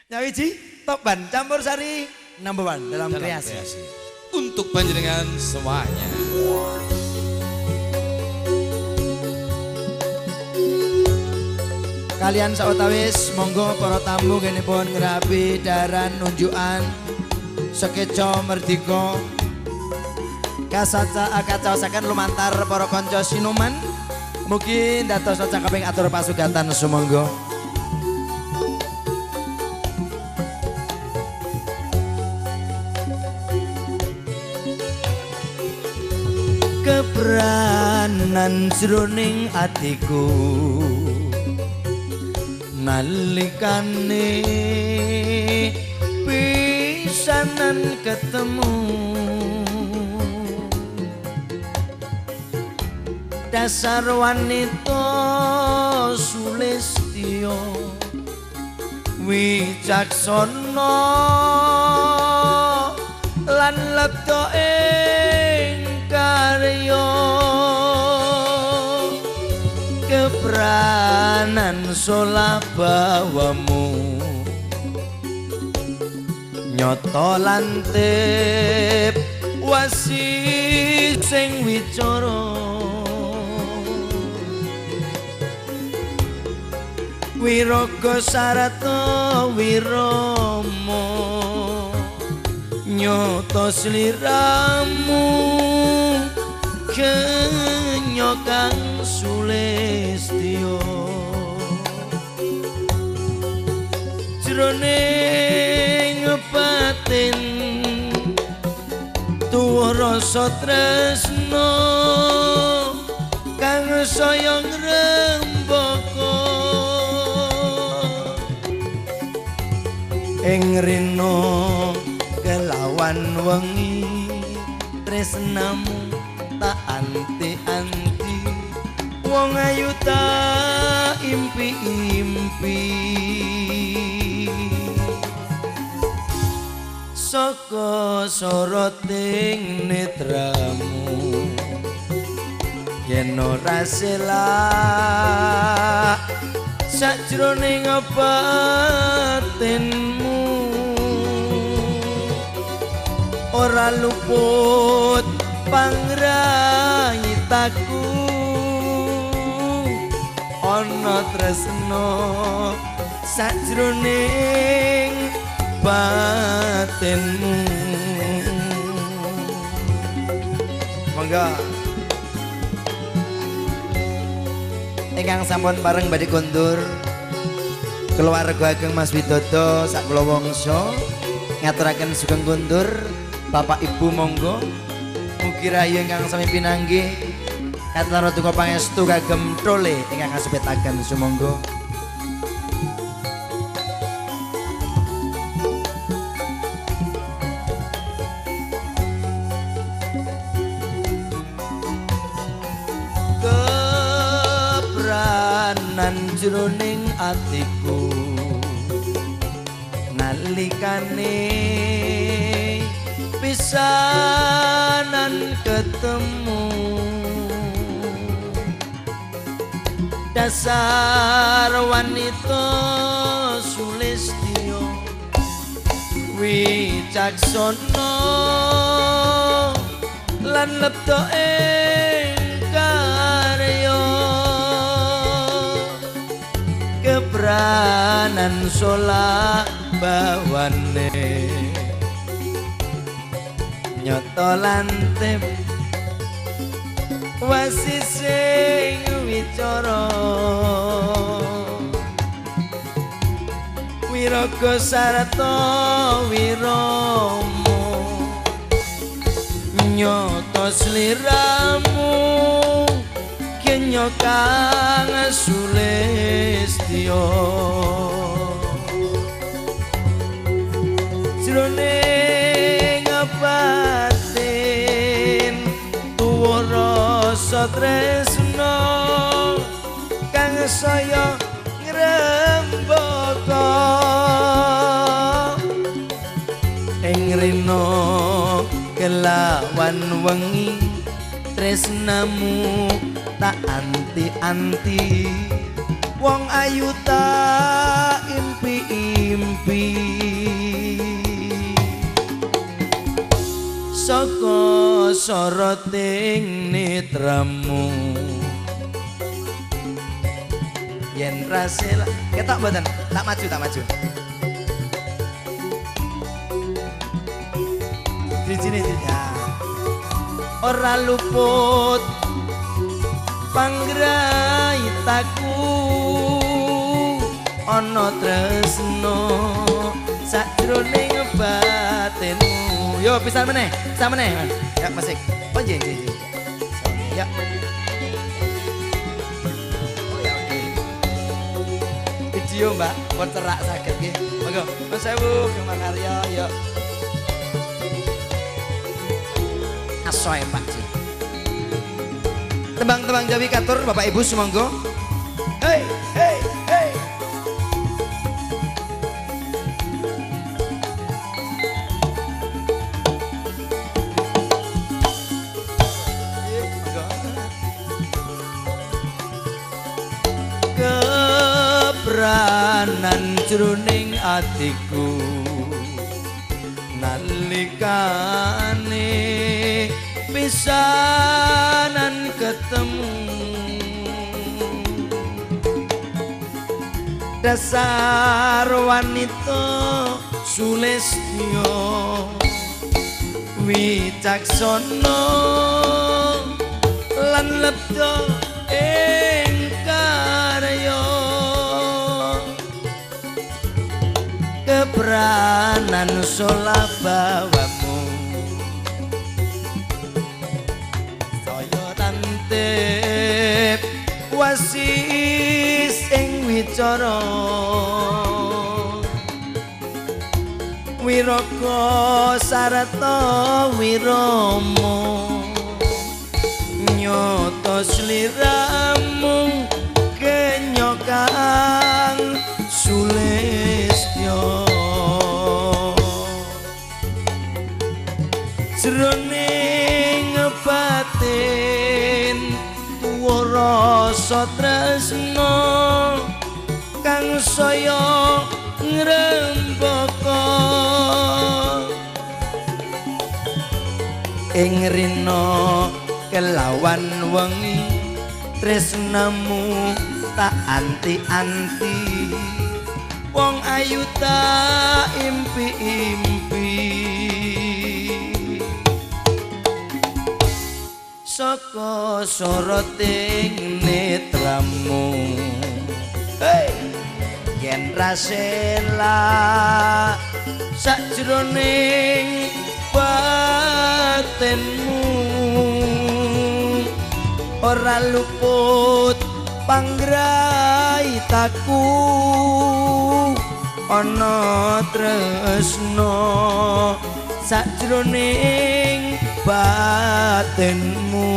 Nyawiji Top Ban Campur Sari number 1 dalam kreasi. Untuk panjenengan semuanya. Kalian sautawis monggo para tamu kene pun ngerapi daran nunjukan sekeco merdika kacaosaken lumantar para kanca sinuman mugi dados cakeping atur pasugatan sumangga. Kebranan jroning atiku nalikane pisanan ketemu dasar wanita sulistya wicaksana lan lebda ing karya kebranan solabawamu nyoto lantip wasi sing wicara wiraga sarata wirama nyoto sliramu kenya kang sulistya jroning batin tuwa rasa tresna kang saya ngrembaka ing rina kelawan wengi tresnamu tak anti-anti wong ayu tak impi-impi saka soroting netramu yen ora selak sajroning batinmu ora luput pangrayitaku ana tresna sajroning batinmu. Monggo ingkang sampun bareng badhe kondur keluarga ageng Mas Widodo sak kula wangsa ngaturaken sugeng kondur Bapak Ibu monggo mugi rayi ingkang sami pinanggih katular donga pangestu kagem tole ingkang kasebetaken sumangga. Kebranan jroning atiku nalikane pisanan ketemu dasar wanita sulistya wicaksana lan lebda ing karya kebranan solabawane nyoto lantip wasi sing wicara wiraga sarata wirama nyoto sliramu kenya kang sulistya jroning batin tuwa rasa tresna kang saya ngrembaka ing rina kelawan wengi tresnamu tak anti-anti wong ayu tak impi-impi saka soroting netramu yen rasela ketok mboten tak maju dijine ya ora luput panggraitaku ana tresno sajroning batinmu yo pisan meneh ya musik oh nggih ya video mbak pun cerak saged nggih monggo Mas Sewu Kembang Karya yo asoe Pak Ji tembang-tembang Jawi katur Bapak Ibu semonggo hey hey hey kebranan jroning atiku nalikane pisanan ketemu dasar wanita sulestyo wicaksana lan lebda ing karya kebranan solabawamu saya tantip wasis ing wicara wiraka sarata wirama nyoto sliramu kenyokan sulestyo jroning batin tuwa rasa tresna kang saya ngrembaka ing rina kelawan wengi tresnamu tak anti-anti wong ayu tak impi-impi saka soroting netramu hey yen rasela sajroning batinmu ora luput panggraitaku ana tresno sajroning batinmu